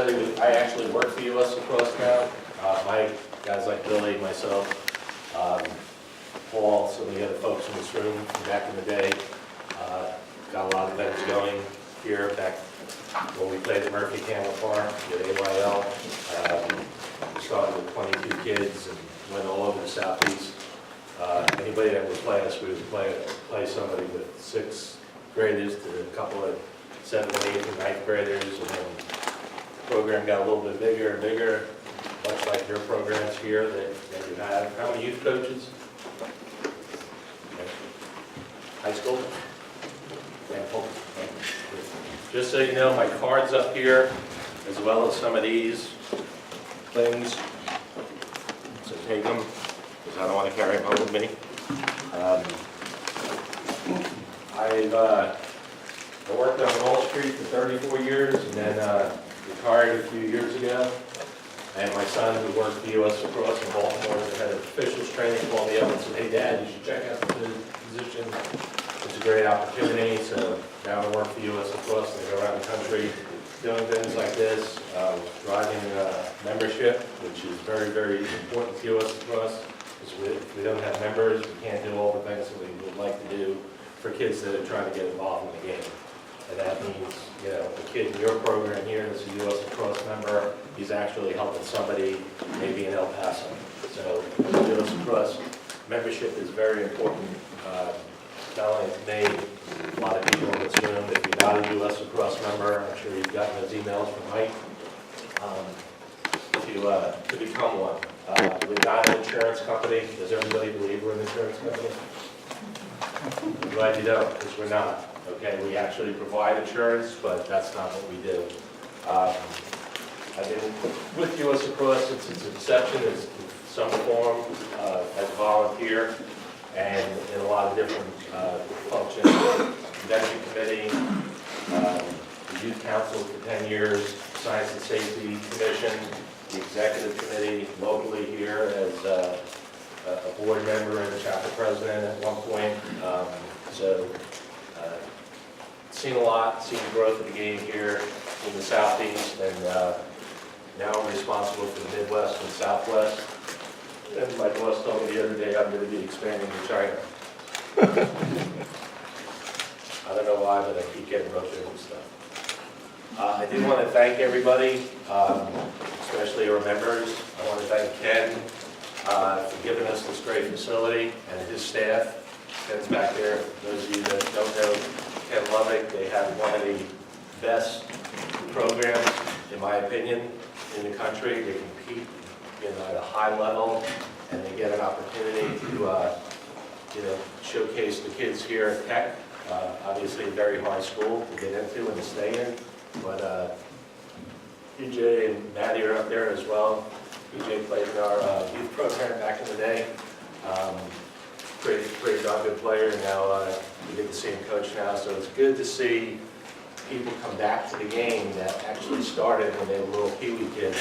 Corsetti. I actually work for US Lacrosse now. My guys like Billy, myself, Paul, some of the other folks in this room from back in the day. Got a lot of events going here back when we played at Murphy Campbell Farm at AYL. We started with 22 kids and went all over the Southeast. Anybody that would play us, we would play somebody with 6th graders to a couple of 7th, 8th, and 9th graders, and then the program got a little bit bigger and bigger, much like your programs here that you have. How many youth coaches? High school? Just so you know, my card's up here, as well as some of these things. So take them, because I don't want to carry them home with me. I worked on Wall Street for 34 years, and then retired a few years ago. And my son, who worked for US Lacrosse in Baltimore, had officials training, called me up and said, "Hey Dad, you should check out the position. It's a great opportunity." So now I work for US Lacrosse, and I go around the country doing things like this, driving membership, which is very, very important to US Lacrosse. Because if we don't have members, we can't do all the things that we would like to do for kids that are trying to get involved in the game. And that means, you know, a kid in your program here that's a US Lacrosse member, he's actually helping somebody maybe in El Paso. So US Lacrosse membership is very important. Not only to me, a lot of people in this room, if you're not a US Lacrosse member, I'm sure you've gotten those emails from Mike, to become one. We're not an insurance company. Does everybody believe we're an insurance company? I'm glad you don't, because we're not. Okay, we actually provide insurance, but that's not what we do. I've been with US Lacrosse since its inception in some form as a volunteer and in a lot of different functions. Convention committee, the youth council for 10 years, science and safety commission, the executive committee locally here as a board member and chapter president at one point. Seen a lot, seen the growth of the game here in the Southeast, and now I'm responsible for the Midwest and Southwest. And my boss told me the other day I'm going to be expanding to China. I don't know why, but I keep getting brochures and stuff. I do want to thank everybody, especially our members. I want to thank Ken for giving us this great facility and his staff. Ken's back there. Those of you that don't know Ken Lubbock, they have one of the best programs, in my opinion, in the country. They compete at a high level, and they get an opportunity to showcase the kids here at Tech. Obviously a very high school to get into and to stay in, but EJ and Maddie are up there as well. EJ played in our youth program back in the day. Pretty darn good player, and now we get to see him coach now, so it's good to see people come back to the game that actually started when they were little Pee-wee kids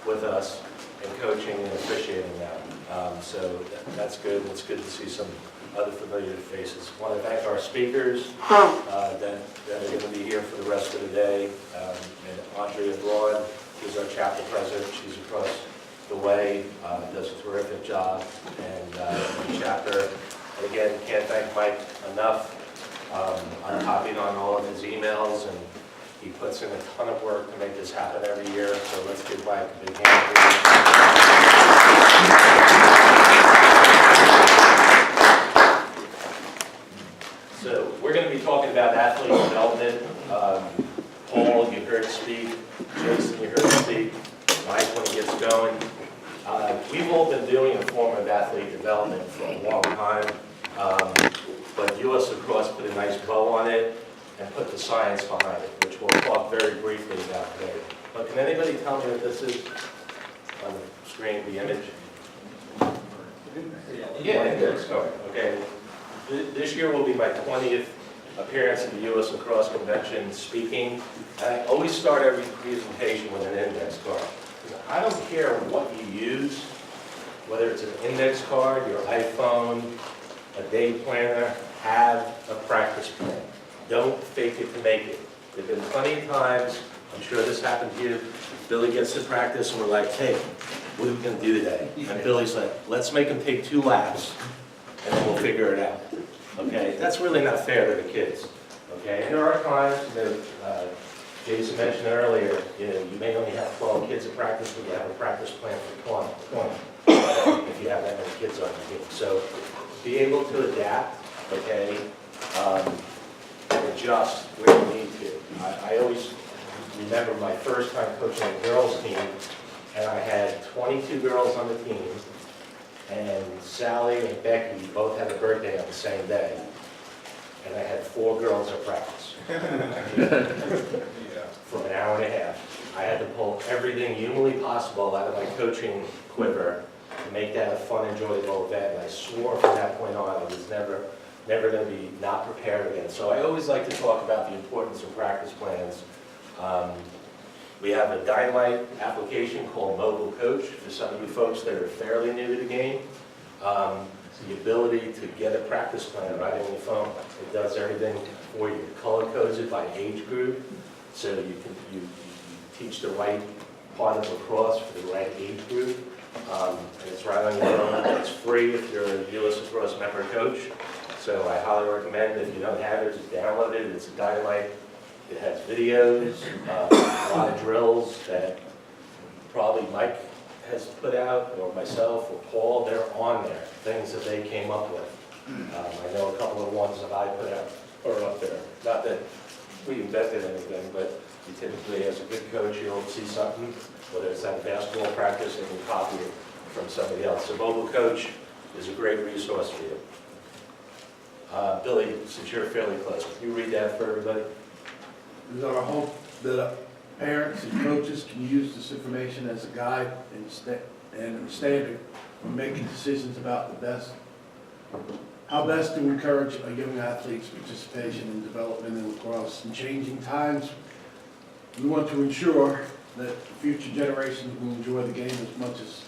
with us and coaching and officiating now. So that's good. It's good to see some other familiar faces. I want to thank our speakers that are going to be here for the rest of the day. And Andrea Broad is our chapter president. She's across the way, does a terrific job, and the chapter. And again, can't thank Mike enough. I'm copied on all of his emails, and he puts in a ton of work to make this happen every year, so let's give Mike a big hand. So we're going to be talking about athlete development. Paul, you heard speak. Jason, you heard speak. Mike, when he gets going. We've all been doing a form of athlete development for a long time, but US Lacrosse put a nice bow on it and put the science behind it, which we'll talk very briefly about today. But can anybody tell me what this is on the screen, the image? Yeah, index card. Okay. This year will be my 20th appearance at the US Lacrosse Convention speaking. I always start every presentation with an index card. I don't care what you use, whether it's an index card, your iPhone, a day planner, have a practice plan. Don't fake it to make it. There have been plenty of times I'm sure this happened to you. Billy gets to practice and we're like, hey, what are we gonna do today? And Billy's like, let's make him take 2 laps and then we'll figure it out. Okay, that's really not fair to the kids. Okay, and there are times that Jason mentioned earlier, you may only have 12 kids at practice, but you have a practice plan for 20 if you have that many kids on your team. So be able to adapt, okay, and adjust where you need to. I always remember my first time coaching a girls team, and I had 22 girls on the team, and Sally and Becky both had a birthday on the same day, and I had 4 girls at practice. For an hour and a half. I had to pull everything humanly possible out of my coaching quiver to make that a fun, enjoyable event. And I swore from that point on I was never going to be not prepared again. So I always like to talk about the importance of practice plans. We have a Dynamite application called Mobile Coach for some of you folks that are fairly new to the game. The ability to get a practice plan right on your phone. It does everything for you. It color codes it by age group, so you teach the right part of lacrosse for the right age group. And it's right on your phone. It's free if you're a US Lacrosse member coach. So I highly recommend, if you don't have it, just download it. It's a Dynamite. It has videos, a lot of drills that probably Mike has put out, or myself, or Paul. They're on there, things that they came up with. I know a couple of ones that I put out are up there. Not that we invented anything, but you typically, as a good coach, you'll see something, whether it's at basketball practice, and you copy it from somebody else. So Mobile Coach is a great resource for you. Billy, since you're fairly close, can you read that for everybody? It is our hope that parents and coaches can use this information as a guide and a standard when making decisions about how best to encourage a young athlete's participation and development in lacrosse. In changing times, we want to ensure that future generations will enjoy the game as much as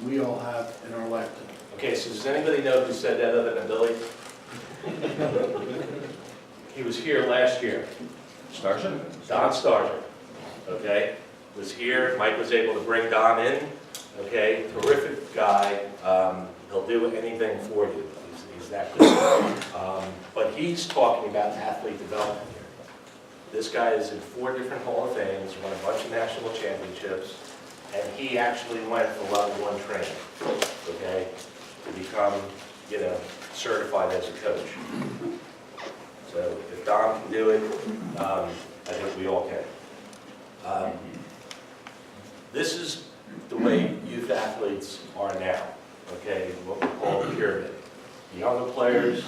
we all have in our lifetime. Okay, so does anybody know who said that other than Billy? He was here last year. Starship? Don Starship, okay, was here. Mike was able to bring Don in, okay, terrific guy. He'll do anything for you. He's that good. But he's talking about athlete development here. This guy is in 4 different Hall of Fames, won a bunch of national championships, and he actually went for level 1 training, okay, to become, certified as a coach. So if Don can do it, I think we all can. This is the way youth athletes are now, okay, what we call a pyramid. The younger players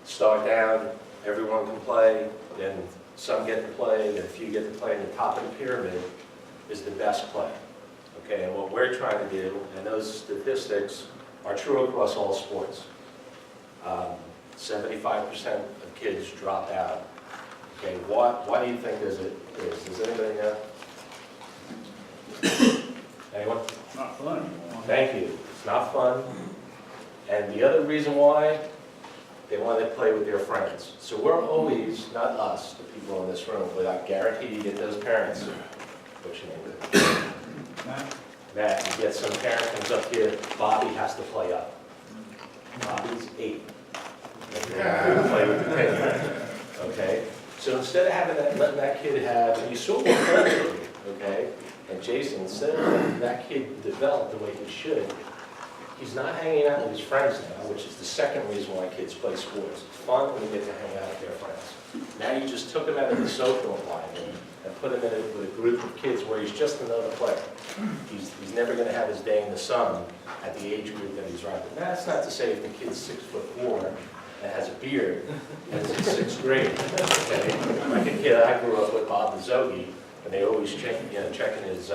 start down, everyone can play, then some get to play, and a few get to play, and the top of the pyramid is the best play. Okay, and what we're trying to do, and those statistics are true across all sports. 75% of kids drop out. Okay, why do you think is? Does anybody know? Anyone? Not fun. Thank you. It's not fun. And the other reason why, they want to play with their friends. So we're always, not us, the people in this room, but I guarantee you get those parents. What's your name? Matt, you get some parent comes up here, Bobby has to play up. Bobby's 8. Play with the 10. Okay? So instead of letting that kid have, and you saw what friends did, okay? And Jason, instead of letting that kid develop the way he should, he's not hanging out with his friends now, which is the second reason why kids play sports. It's fun when you get to hang out with their friends. Now you just took him out of the social environment and put him in with a group of kids where he's just another player. He's never going to have his day in the sun at the age group that he's right. But that's not to say if the kid's 6'4" and has a beard and is in 6th grade. Okay? Like a kid I grew up with, Bob the Zogie, and they always checking his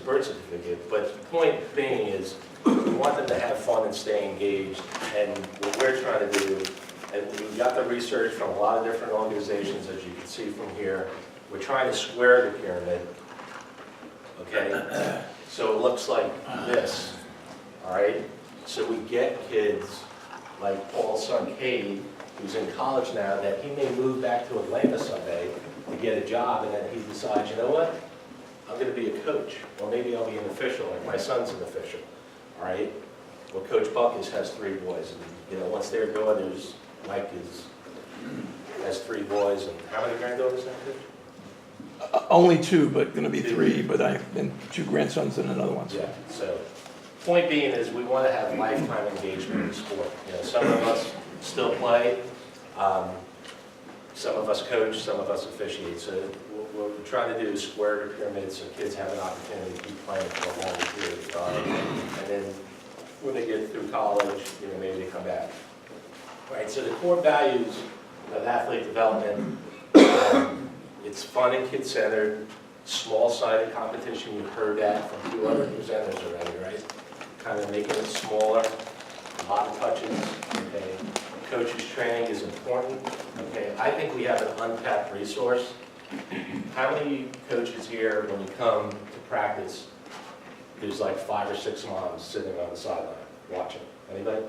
birth certificate. But the point being is, we want them to have fun and stay engaged. And what we're trying to do, and we got the research from a lot of different organizations, as you can see from here. We're trying to square the pyramid. Okay, so it looks like this. All right, so we get kids like Paul's son Cade, who's in college now, that he may move back to Atlanta someday, to get a job, and then he decides, you know what? I'm gonna be a coach, or maybe I'll be an official, like my son's an official, all right? Well, Coach Buck has 3 boys, and, you know, once they're going, Mike has 3 boys, and how many granddaughters now, Coach? Only 2, but gonna be 3, but and 2 grandsons and another one. Yeah, so, point being is we want to have lifetime engagement in sport. You know, some of us still play, some of us coach, some of us officiate. So what we're trying to do is square the pyramid so kids have an opportunity to keep playing for a longer period of time. And then when they get through college, you know, maybe they come back. Right, so the core values of athlete development, it's fun and kid-centered, small-sided competition. You've heard that from 2 other presenters already, right? Kind of making it smaller, a lot of touches, okay? Coaches training is important, okay? I think we have an untapped resource. How many coaches here, when you come to practice, there's like 5 or 6 moms sitting on the sideline watching? Anybody?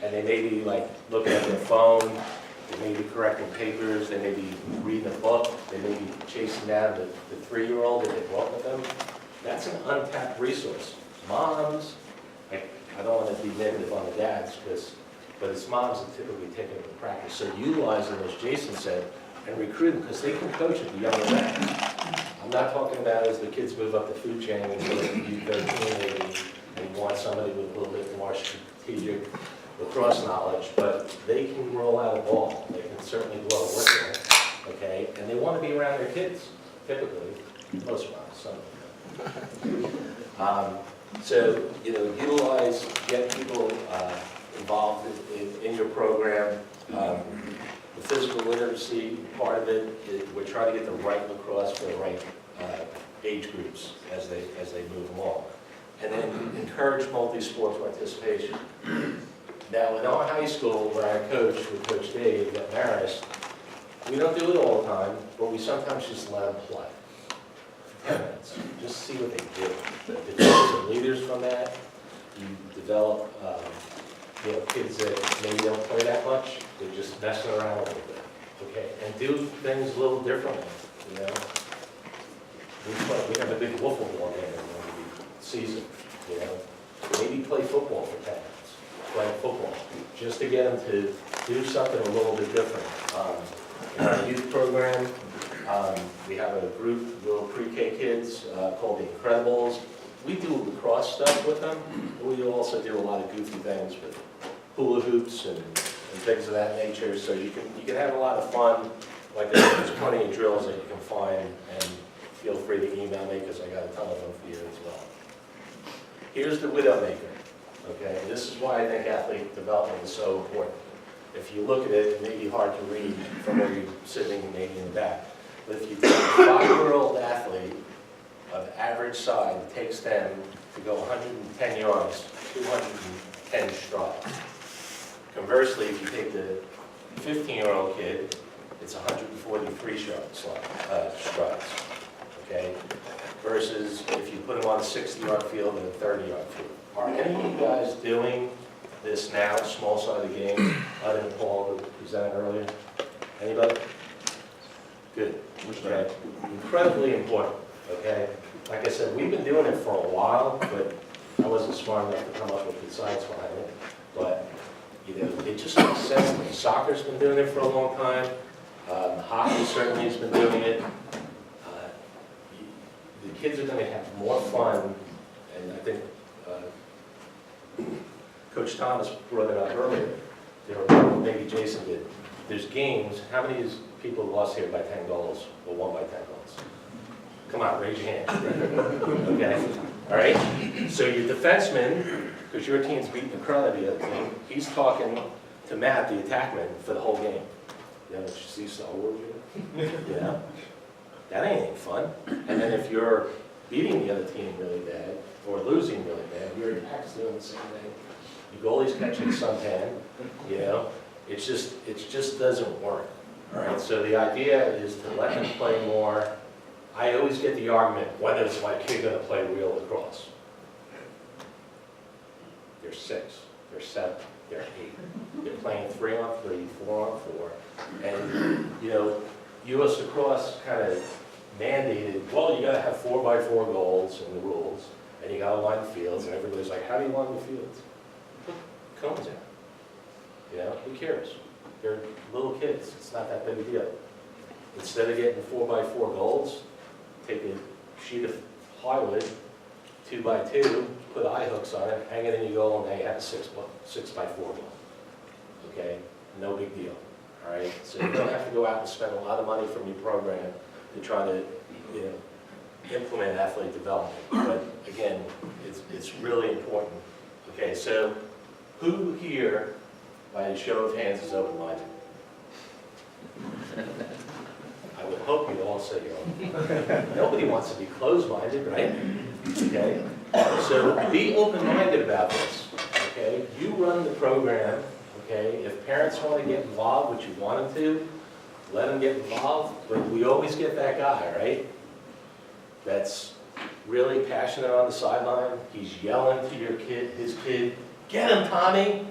And they may be like looking at their phone, they may be correcting papers, they may be reading a book, they may be chasing down the 3-year-old that they brought with them. That's an untapped resource. Moms, I don't want to be negative on the dads, but it's moms that typically take them to practice. So utilize them, as Jason said, and recruit them, because they can coach at the younger age. I'm not talking about as the kids move up the food chain and go to U13 maybe, and you want somebody with a little bit more strategic lacrosse knowledge, but they can roll out a ball. They can certainly blow a whistle, okay? And they want to be around their kids, typically. Most moms, some of them. So, you know, utilize, get people involved in your program. The physical literacy part of it, we're trying to get the right lacrosse for the right age groups as they move along. And then encourage multi-sport participation. Now, in our high school, where I coach with Coach Dave at Marist, we don't do it all the time, but we sometimes just let them play. 10 minutes, just see what they do. Develop some leaders from that. You develop, you know, kids that maybe don't play that much, they're just messing around a little bit, okay? And do things a little differently, you know? We have a big wiffle ball game every season, you know? Maybe play football for 10 minutes, play football, just to get them to do something a little bit different. In our youth program, we have a group, little pre-K kids called the Incredibles. We do lacrosse stuff with them. We also do a lot of goofy things with hula hoops and things of that nature. So you can have a lot of fun. Like there's plenty of drills that you can find, and feel free to email me because I got a ton of them for you as well. Here's the Widowmaker. Okay, this is why I think athlete development is so important. If you look at it, it may be hard to read from where you're sitting maybe in the back. But if you take a 5-year-old athlete of average size, it takes them to go 110 yards, 210 strides. Conversely, if you take the 15-year-old kid, it's 143 strides, okay? Versus if you put him on a 60-yard field and a 30-yard field. Are any of you guys doing this now, small side of the game, other than Paul who presented earlier? Anybody? Good. Okay. Incredibly important, okay? Like I said, we've been doing it for a while, but I wasn't smart enough to come up with the science behind it. But, you know, it just makes sense. Soccer's been doing it for a long time. Hockey certainly has been doing it. The kids are going to have more fun, and I think Coach Thomas brought it up earlier. Maybe Jason did. There's games. How many people lost here by 10 goals or won by 10 goals? Come on, raise your hand. Okay, all right? So your defenseman, because your team's beating the crud out of the other team, he's talking to Matt, the attackman, for the whole game. You know, see Star Wars, you know? That ain't fun. And then if you're beating the other team really bad, or losing really bad, your attack's doing the same thing. Your goalie's catching suntan, you know? It just doesn't work. All right, so the idea is to let them play more. I always get the argument, when is my kid going to play real lacrosse? They're 6, they're 7, they're 8. They're playing 3-on-3, 4-on-4. And, you know, US Lacrosse kind of mandated, well, you gotta have 4x4 goals and the rules, and you gotta line the fields, and everybody's like, how do you line the fields? Put cones in. You know, who cares? They're little kids, it's not that big a deal. Instead of getting 4x4 goals, take a sheet of plywood, 2x2, put eye hooks on it, hang it in your goal, and now you have a 6x4 goal. Okay, no big deal. All right, so you don't have to go out and spend a lot of money from your program to try to, you know, implement athlete development. But again, it's really important. Okay, so who here, by a show of hands, is open-minded? I would hope you all say you're open. Nobody wants to be closed-minded, right? Okay, so be open-minded about this. Okay, you run the program. Okay, if parents want to get involved, which you want them to, let them get involved, but we always get that guy, right? That's really passionate on the sideline. He's yelling to his kid, get him, Tommy!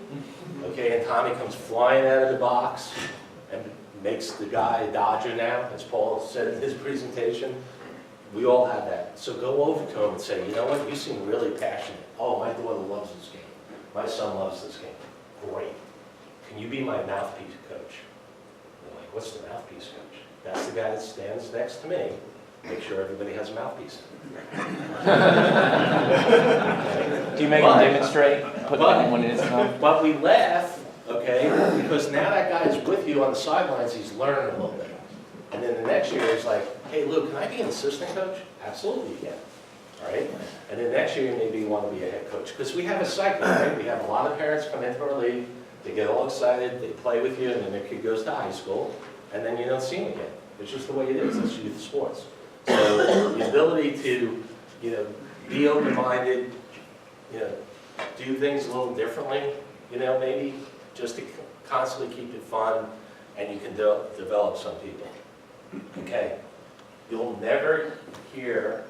Okay, and Tommy comes flying out of the box and makes the guy a Dodger now, as Paul said in his presentation. We all have that. So go over to him and say, you know what, you seem really passionate. Oh, my daughter loves this game. My son loves this game. Great. Can you be my mouthpiece coach? They're like, what's the mouthpiece coach? That's the guy that stands next to me. Make sure everybody has a mouthpiece. Do you make them demonstrate? Put one in his mouth? But we laugh, okay, because now that guy's with you on the sidelines, he's learning a little bit. And then the next year he's like, hey, Luke, can I be an assistant coach? Absolutely you can. All right? And then next year maybe you want to be a head coach. Because we have a cycle, right? We have a lot of parents come into our league, they get all excited, they play with you, and then their kid goes to high school, and then you don't see them again. It's just the way it is. It's youth sports. So the ability to, you know, be open-minded, you know, do things a little differently, you know, maybe just to constantly keep it fun, and you can develop some people. Okay, you'll never hear,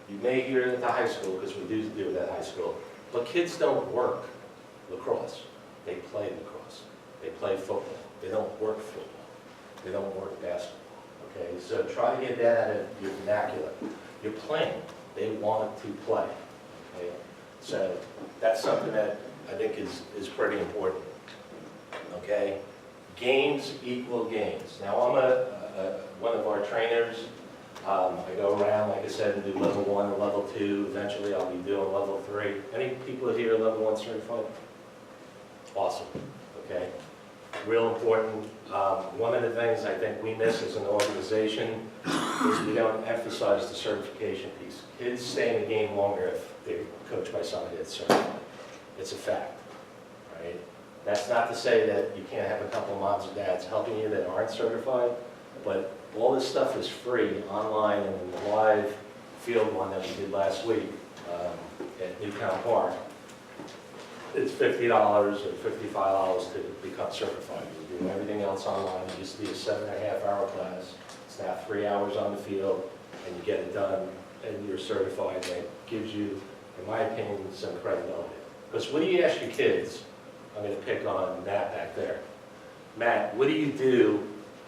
you may hear it at the high school, because we do it at high school, but kids don't work lacrosse. They play lacrosse. They play football. They don't work football. They don't work basketball. Okay, so try to get that out of your vernacular. You're playing. They want to play. Okay? So that's something that I think is pretty important. Okay, games equal games. Now I'm one of our trainers. I go around, like I said, and do level 1 and level 2. Eventually I'll be doing level 3. Any people here level 1 certified? Awesome, okay? Real important. One of the things I think we miss as an organization is we don't emphasize the certification piece. Kids stay in the game longer if they're coached by somebody that's certified. It's a fact, right? That's not to say that you can't have a couple of moms and dads helping you that aren't certified, but all this stuff is free online, and in the live field one that we did last week at Newtown Park. It's $50 or $55 to become certified. We do everything else online. It used to be a 7.5-hour class. It's now 3 hours on the field, and you get it done, and you're certified. And it gives you, in my opinion, some credibility. Because what do you ask your kids? I'm going to pick on Matt back there. Matt, what do you do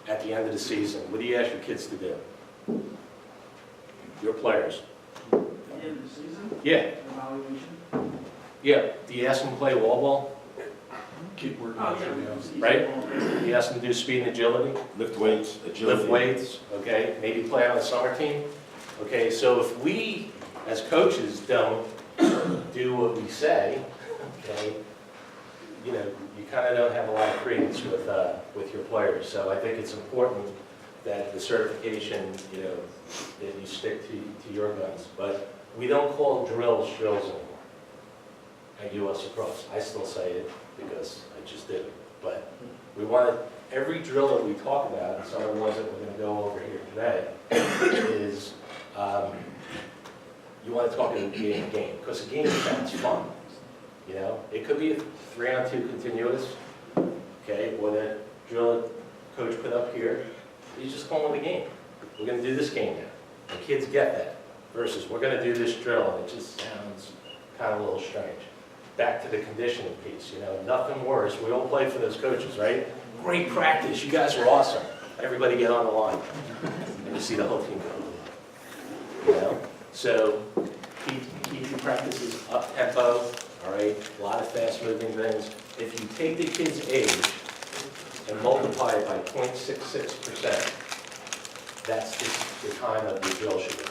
at the end of the season? What do you ask your kids to do? Your players. At the end of the season? Yeah. Evaluation? Yeah. Do you ask them to play wall ball? Keep working Oh, on yeah. it. Right? You ask them to do speed and agility? Lift weights, agility. Lift weights, okay? Maybe play on a summer team? Okay, so if we, as coaches, don't do what we say, okay, you know, you kind of don't have a lot of credence with your players. So I think it's important that the certification, you know, that you stick to your guns. But we don't call drills anymore at US Lacrosse. I still say it because I just did it. But we want every drill that we talk about, and some of the ones that we're going to go over here today, is you want to talk about being a game, because a game sounds fun. You know, it could be a 3-on-2 continuous, okay, or the drill coach put up here. You just call it a game. We're going to do this game now. The kids get that. Versus we're going to do this drill, and it just sounds kind of a little strange. Back to the conditioning piece, you know, nothing worse. We all play for those coaches, right? Great practice. You guys are awesome. everybody get on the line. And you see the whole team go, you know? So keep your practices up tempo, all right? A lot of fast moving things. If you take the kid's age and multiply it by 0.66%, that's the time of the drill shooter.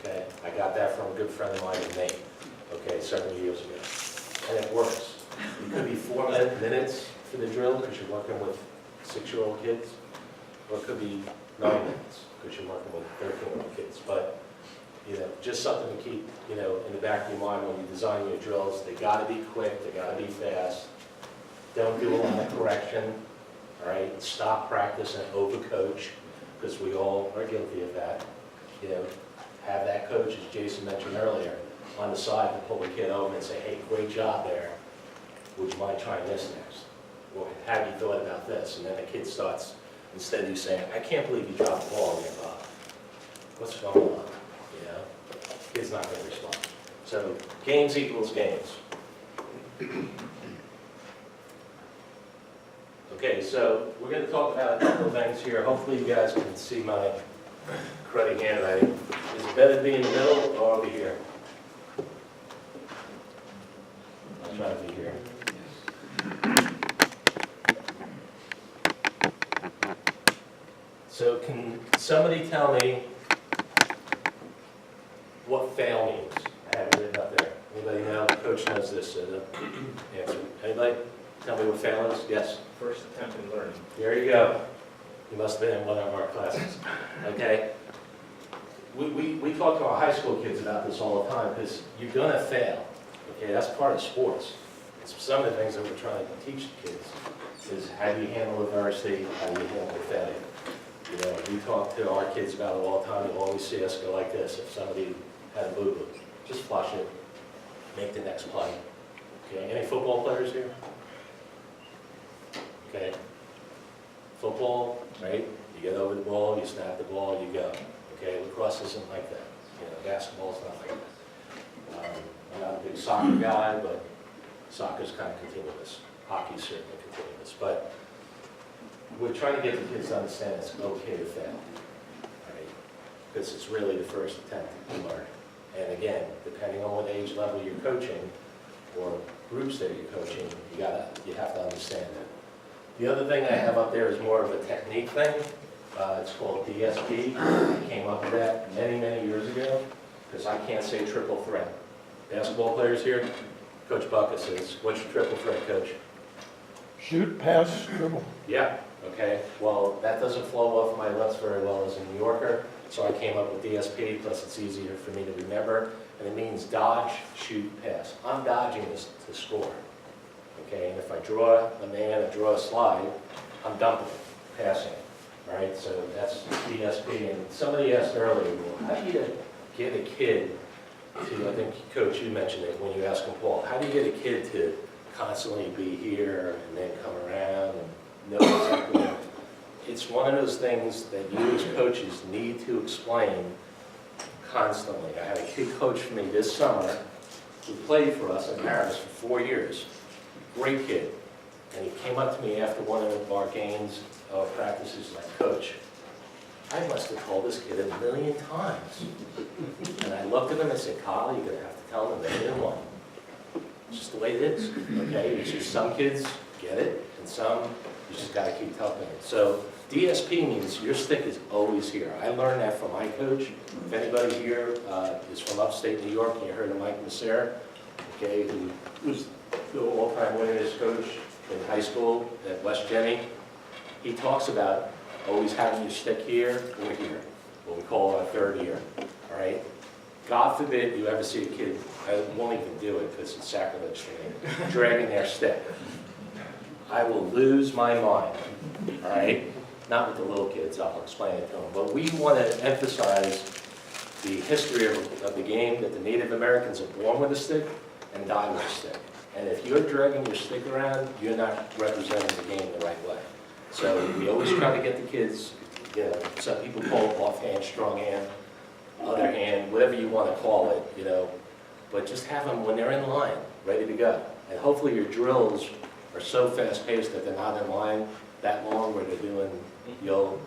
Okay, I got that from a good friend of mine in Maine, okay, several years ago. And it works. It could be 4 minutes for the drill because you're working with 6-year-old kids, or it could be 9 minutes because you're working with 13-year-old kids. But, you know, just something to keep, you know, in the back of your mind when you design your drills. They gotta be quick, they gotta be fast. Don't do a lot of correction, all right? Stop practice and overcoach, because we all are guilty of that. You know, have that coach, as Jason mentioned earlier, on the side to pull the kid over and say, hey, great job there. Would you mind trying this next? Or have you thought about this? And then the kid starts, instead of you saying, I can't believe you dropped the ball again, Bob. What's going on? You know, kid's not going to respond. So games equals games. Okay, so we're going to talk about a couple of things here. Hopefully you guys can see my cruddy handwriting. Is it better to be in the middle or over here? I'll try to be here. So can somebody tell me what fail means? I have it written up there. Anybody know? The coach knows this, so the answer. Anybody? Tell me what fail is? Yes? First attempt in learning. There you go. You must have been in one of our classes. Okay? We talk to our high school kids about this all the time because you're going to fail. Okay? That's part of sports. It's some of the things that we're trying to teach the kids is how do you handle adversity, how do you handle failure. You know, we talk to our kids about it all the time. You'll always see us go like this. If somebody had a boo-boo, just flush it, make the next play. Okay? Any football players here? Okay, football, right? You get over the ball, you snap the ball, you go. Okay, lacrosse isn't like that. You know, basketball's not like that. I'm not a big soccer guy, but soccer's kind of continuous. Hockey's certainly continuous. But we're trying to get the kids to understand it's okay to fail, right? Because it's really the first attempt to learn. And again, depending on what age level you're coaching or groups that you're coaching, you have to understand that. The other thing I have up there is more of a technique thing. It's called DSP. I came up with that many, many years ago because I can't say triple threat. Basketball players here, Coach Buckus says, what's your triple threat, Coach? Shoot, pass, dribble. Yeah, okay. Well, that doesn't flow off my lips very well as a New Yorker, so I came up with DSP, plus it's easier for me to remember, and it means dodge, shoot, pass. I'm dodging this to score. Okay, and if I draw a man, I draw a slide, I'm dumping it, passing it, right? So that's DSP. And somebody asked earlier, well, how do you get a kid to, I think, Coach, you mentioned it when you asked him, Paul, how do you get a kid to constantly be here and then come around and know exactly what? It's one of those things that you as coaches need to explain constantly. I had a kid coach for me this summer who played for us in Paris for 4 years. Great kid. And he came up to me after one of our games of practices like, Coach, I must have told this kid 1,000,000 times. And I looked at him and said, Kyle, you're going to have to tell him 1,000,001. It's just the way it is, okay? It's just some kids get it, and some you just got to keep telling it. So DSP means your stick is always here. I learned that from my coach. If anybody here is from upstate New York and you heard of Mike Masser, okay, who was the all-time winningest coach in high school at West Jenny, he talks about always having your stick here or here, what we call our third ear, all right? God forbid you ever see a kid, I won't even do it because it's sacrilege to me, dragging their stick. I will lose my mind, all right? Not with the little kids, I'll explain it to them. But we want to emphasize the history of the game, that the Native Americans are born with a stick and die with a stick. And if you're dragging your stick around, you're not representing the game the right way. So we always try to get the kids, you know, some people call it offhand, strong hand, other hand, whatever you want to call it, you know, but just have them when they're in line, ready to go. And hopefully your drills are so fast-paced that they're not in line that long where they're doing the old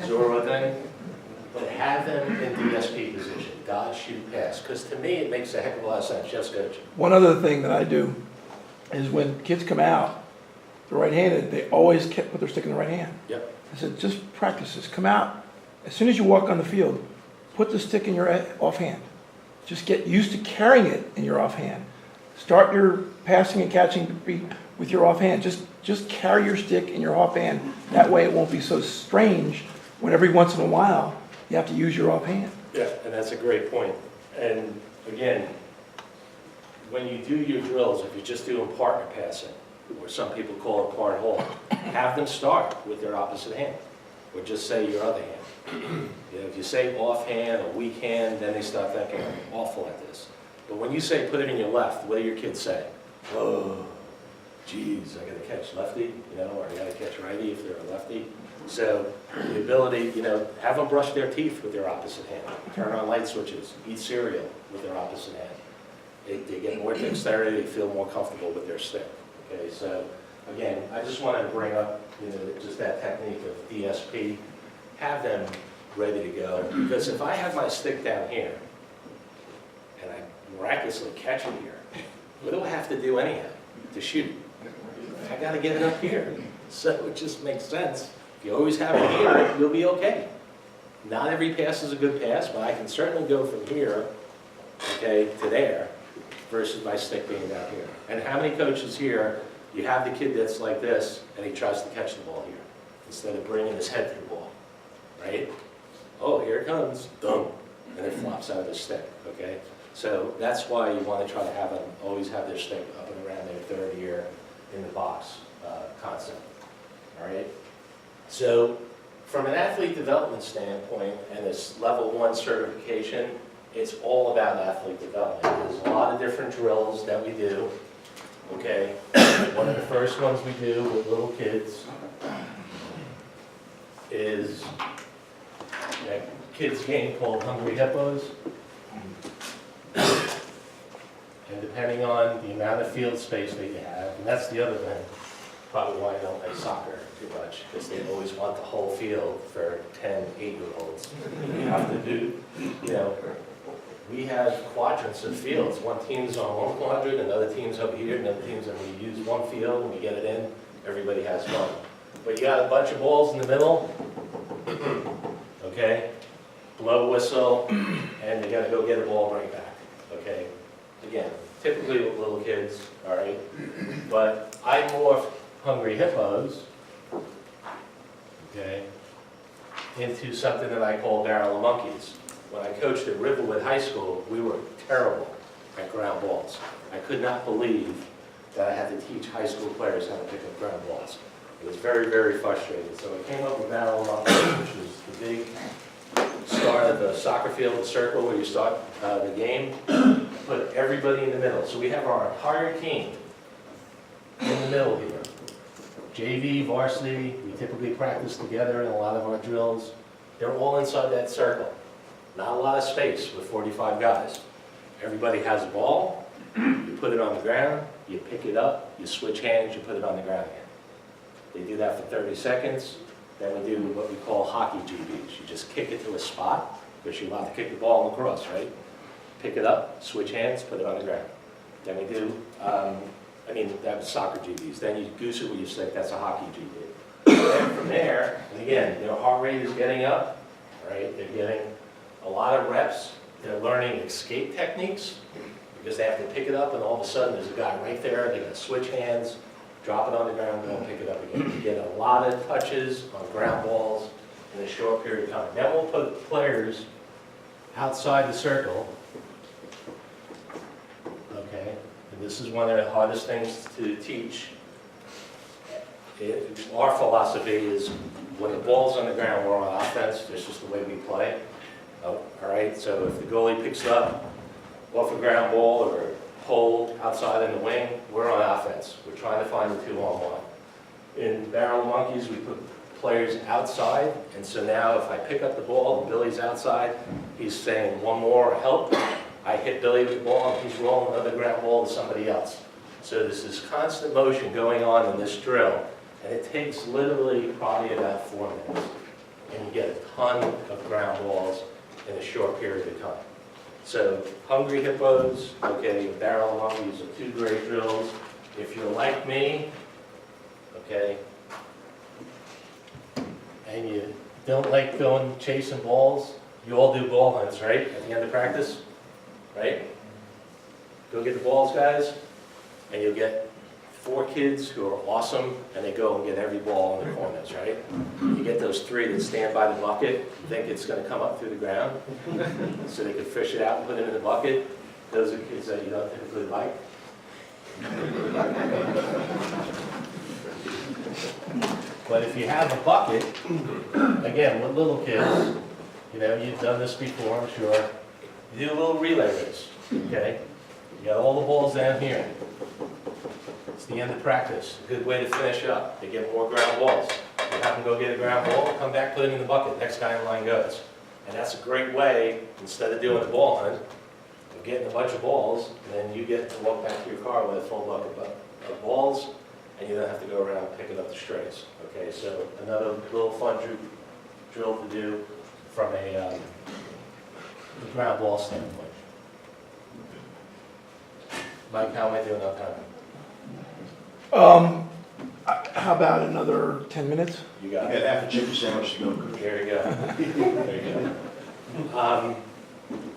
Zorro thing, but have them in DSP position, dodge, shoot, pass, because to me, it makes a heck of a lot of sense. Yes, Coach? One other thing that I do is when kids come out, they're right-handed, they always put their stick in the right hand. Yep. I said, just practice this. Come out, as soon as you walk on the field, put the stick in your offhand. Just get used to carrying it in your offhand. Start your passing and catching with your offhand. Just carry your stick in your offhand. That way it won't be so strange when every once in a while you have to use your offhand. Yeah, and that's a great point. And again, when you do your drills, if you're just doing partner passing, or some people call it part hold, have them start with their opposite hand, or just say your other hand. You know, if you say offhand or weak hand, then they start thinking, I'm awful at this. But when you say put it in your left, what do your kids say? Oh, geez, I gotta catch lefty, you know, or I gotta catch righty if they're a lefty. So the ability, you know, have them brush their teeth with their opposite hand, turn on light switches, eat cereal with their opposite hand. They get more dexterity, they feel more comfortable with their stick. Okay, so again, I just want to bring up, you know, just that technique of DSP, have them ready to go. Because if I have my stick down here and I miraculously catch it here, what do I have to do anyhow to shoot? I got to get it up here. So it just makes sense. If you always have it here, you'll be okay. Not every pass is a good pass, but I can certainly go from here, okay, to there, versus my stick being down here. And how many coaches here, you have the kid that's like this, and he tries to catch the ball here, instead of bringing his head to the ball, right? Oh, here it comes, dum, and it flops out of his stick, okay? So that's why you want to try to have them always have their stick up and around their third ear in the box concept, all right? So from an athlete development standpoint and this level 1 certification, it's all about athlete development. There's a lot of different drills that we do, okay? One of the first ones we do with little kids is a kids game called Hungry Hippos. And depending on the amount of field space that you have, and that's the other thing, probably why I don't play soccer too much, because they always want the whole field for 10 8-year-olds. You have to do, you know, we have quadrants of fields. One team's on one quadrant, another team's over here, another team's, and we use one field, and we get it in, everybody has fun. But you got a bunch of balls in the middle, okay? Blow a whistle, and they gotta go get a ball right back, okay? Again, typically with little kids, all right? But I morphed Hungry Hippos, okay, into something that I call Barrel of Monkeys. When I coached at Riverwood High School, we were terrible at ground balls. I could not believe that I had to teach high school players how to pick up ground balls. It was very, very frustrating. So I came up with Barrel of Monkeys, which was the big start of the soccer field, the circle where you start the game. Put everybody in the middle. So we have our entire team in the middle here. JV, varsity, we typically practice together in a lot of our drills. They're all inside that circle. Not a lot of space with 45 guys. Everybody has a ball, you put it on the ground, you pick it up, you switch hands, you put it on the ground again. They do that for 30 seconds. Then we do what we call hockey GBs. You just kick it to a spot, because you're allowed to kick the ball across, right? Pick it up, switch hands, put it on the ground. Then we do, that was soccer GBs. Then you goose it with your stick, that's a hockey GB. And from there, and again, heart rate is getting up, right? They're getting a lot of reps. They're learning escape techniques, because they have to pick it up, and all of a sudden there's a guy right there. They got to switch hands, drop it on the ground, and pick it up again. You get a lot of touches on ground balls in a short period of time. Then we'll put players outside the circle. Okay, and this is one of the hardest things to teach. Our philosophy is when the ball's on the ground, we're on offense. That's just the way we play. Oh, all right, so if the goalie picks it up off a ground ball or hold outside in the wing, we're on offense. We're trying to find the 2-on-1. In Barrel of Monkeys, we put players outside, and so now if I pick up the ball and Billy's outside, he's saying one more help. I hit Billy with the ball, and he's rolling another ground ball to somebody else. So there's this constant motion going on in this drill And it takes literally probably about 4 minutes. And you get a ton of ground balls in a short period of time. So Hungry Hippos, okay, barrel them up, these are 2 great drills. If you're like me, okay, and you don't like going chasing balls, you all do ball hunts, right, at the end of practice, right? Go get the balls, guys, and you'll get 4 kids who are awesome, and they go and get every ball in the corners, right? You get those 3 that stand by the bucket, think it's gonna come up through the ground, so they can fish it out and put it in the bucket. Those are kids that you don't typically like. But if you have a bucket, again, with little kids, you know, you've done this before, I'm sure. You do a little relay race, okay? You got all the balls down here. It's the end of practice. A good way to finish up, to get more ground balls. You have them go get a ground ball, come back, put it in the bucket, next guy in line goes. And that's a great way, instead of doing a ball hunt, of getting a bunch of balls, and then you get to walk back to your car with a full bucket of balls, and you don't have to go around picking up the strays. Okay, so another little fun drill to do from a ground ball standpoint. Mike, how am I doing on time? How about another 10 minutes? You got You it. got half a chicken sandwich to go. There you go. There you go.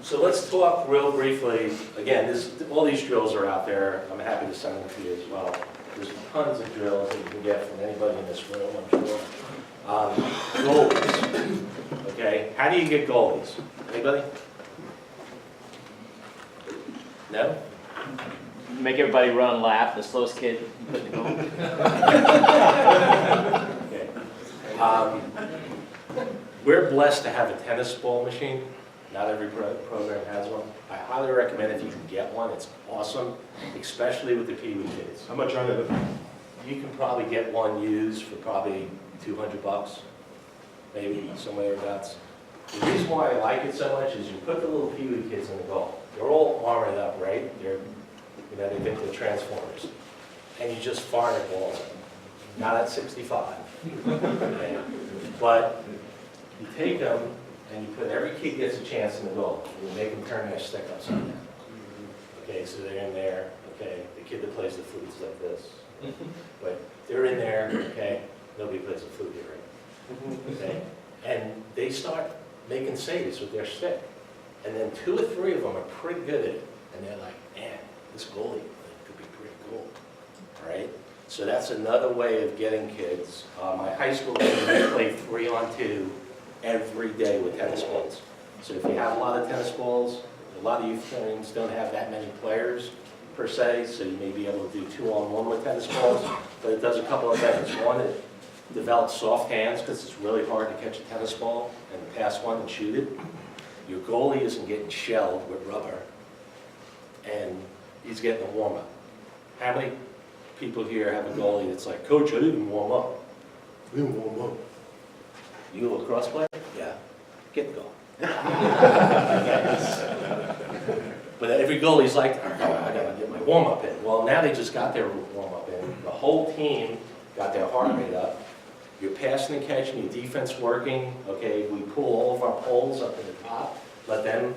So let's talk real briefly. Again, all these drills are out there. I'm happy to send them to you as well. There's tons of drills that you can get from anybody in this room, I'm sure. Goalies. Okay, how do you get goalies? Anybody? No? Make everybody run lap, the slowest kid, put in the goal. Okay. We're blessed to have a tennis ball machine. Not every program has one. I highly recommend if you can get one, it's awesome, especially with the Pee Wee kids. How much are they? You can probably get one used for probably $200, maybe somewhere thereabouts. The reason why I like it so much is you put the little Pee Wee kids in the goal. They're all armored up, right? They think they're Transformers. And you just fire their balls at them. Not at 65. Okay. But you take them and you put every kid gets a chance in the goal. You make them turn their stick upside down. Okay, so they're in there. Okay, the kid that plays the flute is like this. But they're in there. Okay, nobody plays the flute here, right? Okay, and they start making saves with their stick. And then 2 or 3 of them are pretty good at it. And they're like, man, this goalie could be pretty cool, all right? So that's another way of getting kids. My high school team played 3-on-2 every day with tennis balls. So if you have a lot of tennis balls, a lot of youth teams don't have that many players per se, so you may be able to do 2-on-1 with tennis balls, but it does a couple of things. One, it develops soft hands because it's really hard to catch a tennis ball and pass one and shoot it. Your goalie isn't getting shelled with rubber, and he's getting a warm-up. How many people here have a goalie that's like, Coach, I didn't warm up. I didn't warm up. You a lacrosse player? Yeah. Get the goal. But every goalie's like, I gotta get my warm-up in. Well, now they just got their warm-up in. The whole team got their heart rate up. You're passing and catching, your defense working. Okay, we pull all of our poles up to the top. Let them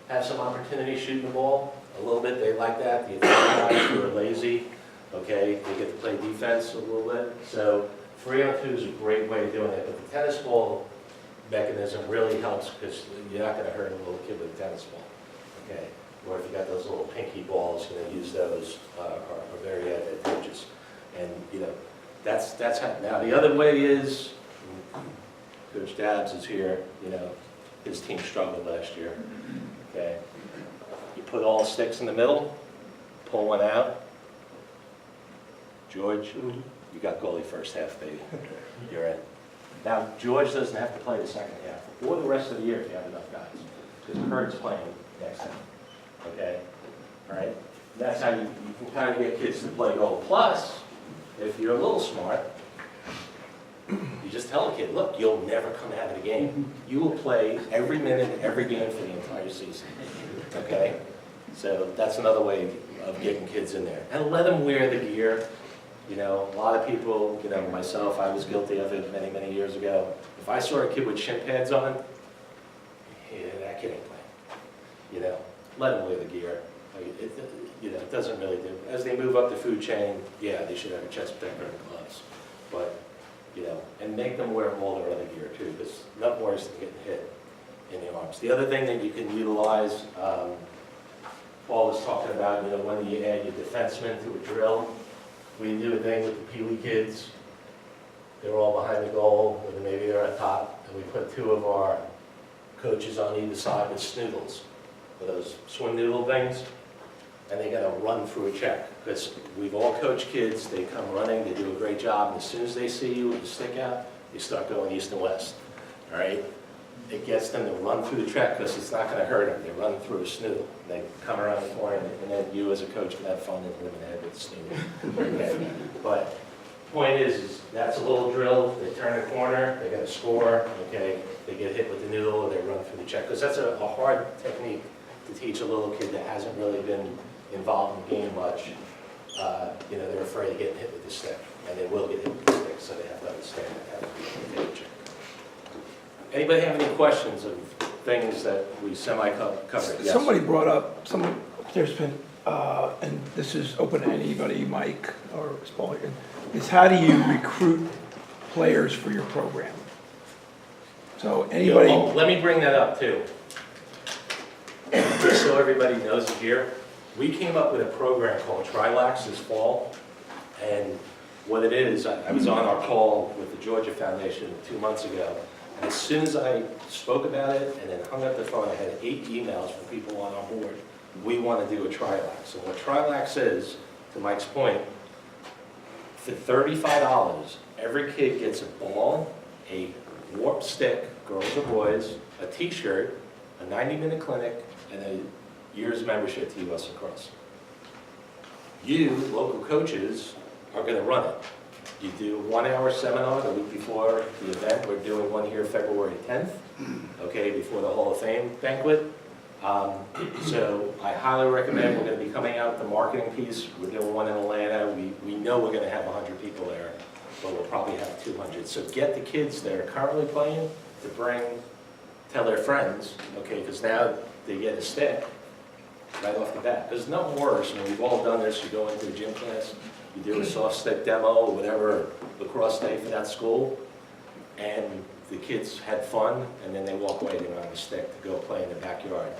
have some opportunity shooting the ball. A little bit, they like that. The Italian guys who are lazy, okay, they get to play defense a little bit. So 3-on-2 is a great way of doing it. But the tennis ball mechanism really helps because you're not going to hurt a little kid with a tennis ball, okay? Or if you got those little pinky balls, you know, use those are very advantageous. And you know, that's how. Now the other way is, Coach Dabbs is here. You know, his team struggled last year. Okay, you put all the sticks in the middle, pull one out. George, you got goalie first half, baby. You're in. Now George doesn't have to play the second half or the rest of the year if you have enough guys, because Kurt's playing next half. Okay, all right. That's how you can kind of get kids to play goal. Plus, if you're a little smart, you just tell a kid, look, you'll never come out of the game. You will play every minute, every game for the entire season. Okay? So that's another way of getting kids in there. And let them wear the gear. You know, a lot of people, you know, myself, I was guilty of it many, many years ago. If I saw a kid with shin pads on, yeah, that kid ain't playing. You know, let him wear the gear. Like, you know, it doesn't really do. As they move up the food chain, yeah, they should have a chest protector and gloves. But, you know, and make them wear all their other gear too, because nothing worse than getting hit in the arms. The other thing that you can utilize, Paul was talking about, you know, when you add your defenseman to a drill, we do a thing with the Pee Wee kids. They're all behind the goal, or maybe they're at top, and we put two of our coaches on either side with snoodles, with those swing noodle things, and they gotta run through a check. Because we've all coached kids, they come running, they do a great job, and as soon as they see you with the stick out, they start going east and west, all right? It gets them to run through the check because it's not gonna hurt them. They run through a snoodle, and they come around the corner, and then you as a coach can have fun and hit them in the head with the snoodle. Okay? But point is that's a little drill. They turn the corner, they gotta score, okay? They get hit with the noodle, or they run through the check. Because that's a hard technique to teach a little kid that hasn't really been involved in the game much. You know, they're afraid of getting hit with the stick, and they will get hit with the stick, so they have to understand that. Have to be a check. Anybody have any questions of things that we semi-covered? Yes. Somebody brought up, there's been, and this is open to anybody, Mike or Paul, is how do you recruit players for your program? So anybody. Oh, let me bring that up too. Just so everybody knows it here, we came up with a program called Trilax this fall, and what it is, I was on our call with the Georgia Foundation 2 months ago, and as soon as I spoke about it and then hung up the phone, I had 8 emails from people on our board. We want to do a Trilax. And what Trilax is, to Mike's point, for $35, every kid gets a ball, a warp stick, girls or boys, a t-shirt, a 90-minute clinic, and a year's membership to US Lacrosse. You, local coaches, are going to run it. You do 1-hour seminar the week before the event. We're doing one here February 10th, okay, before the Hall of Fame banquet. So I highly recommend, we're going to be coming out with the marketing piece. We're doing one in Atlanta. We know we're going to have 100 people there, but we'll probably have 200. So get the kids that are currently playing to tell their friends, okay, because now they get a stick right off the bat. There's nothing worse, I mean, we've all done this. You go into a gym class, you do a soft stick demo or whatever, lacrosse day for that school, and the kids had fun, and then they walk away, they run the stick to go play in the backyard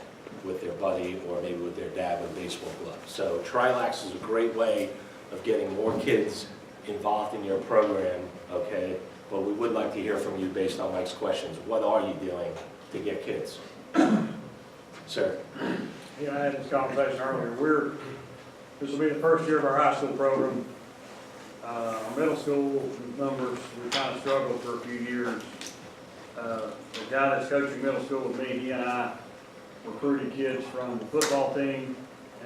with their buddy or maybe with their dad with a baseball glove. So Trilax is a great way of getting more kids involved in your program, okay? But we would like to hear from you based on Mike's questions. What are you doing to get kids? Sir? Yeah, I had this conversation earlier. This will be the first year of our high school program. Our middle school numbers, we kind of struggled for a few years. The guy that's coaching middle school with me, he and I recruited kids from the football team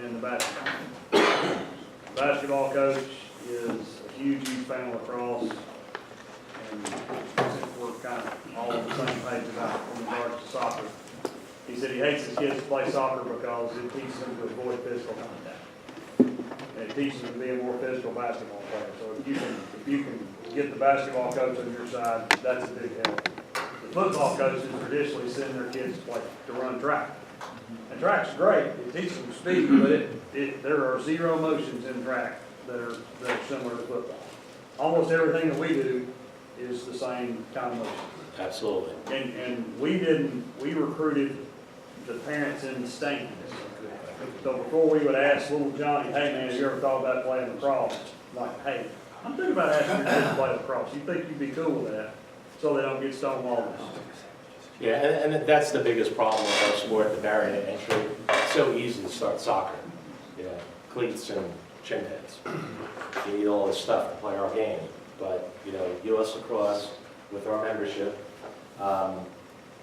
and the basketball team. The basketball coach is a huge fan of lacrosse, and we're kind of all on the same page about in regards to soccer. He said he hates his kids to play soccer because it teaches them to avoid physical contact. And it teaches them to be a more physical basketball player. So if you can get the basketball coach on your side, that's a big help. The football coaches traditionally send their kids to run track. And track's great. It teaches them speed, but there are 0 motions in track that are similar to football. Almost everything that we do is the same kind of motion. Absolutely. And we recruited the parents in the stands. So before we would ask little Johnny, hey man, have you ever thought about playing lacrosse? Like, hey, I'm thinking about asking your kids to play lacrosse. You think you'd be cool with that? So they don't get stonewalled. Yeah, and that's the biggest problem with our sport, the barrier to entry. It's so easy to start soccer, you know, cleats and shin pads. You need all this stuff to play our game. But, you know, US Lacrosse, with our membership,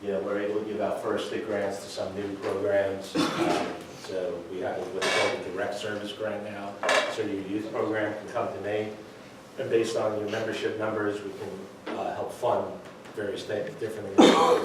you know, we're able to give out first stick grants to some new programs. So we have what's called a direct service grant now. So your youth program can come to me, and based on your membership numbers, we can help fund various different initiatives.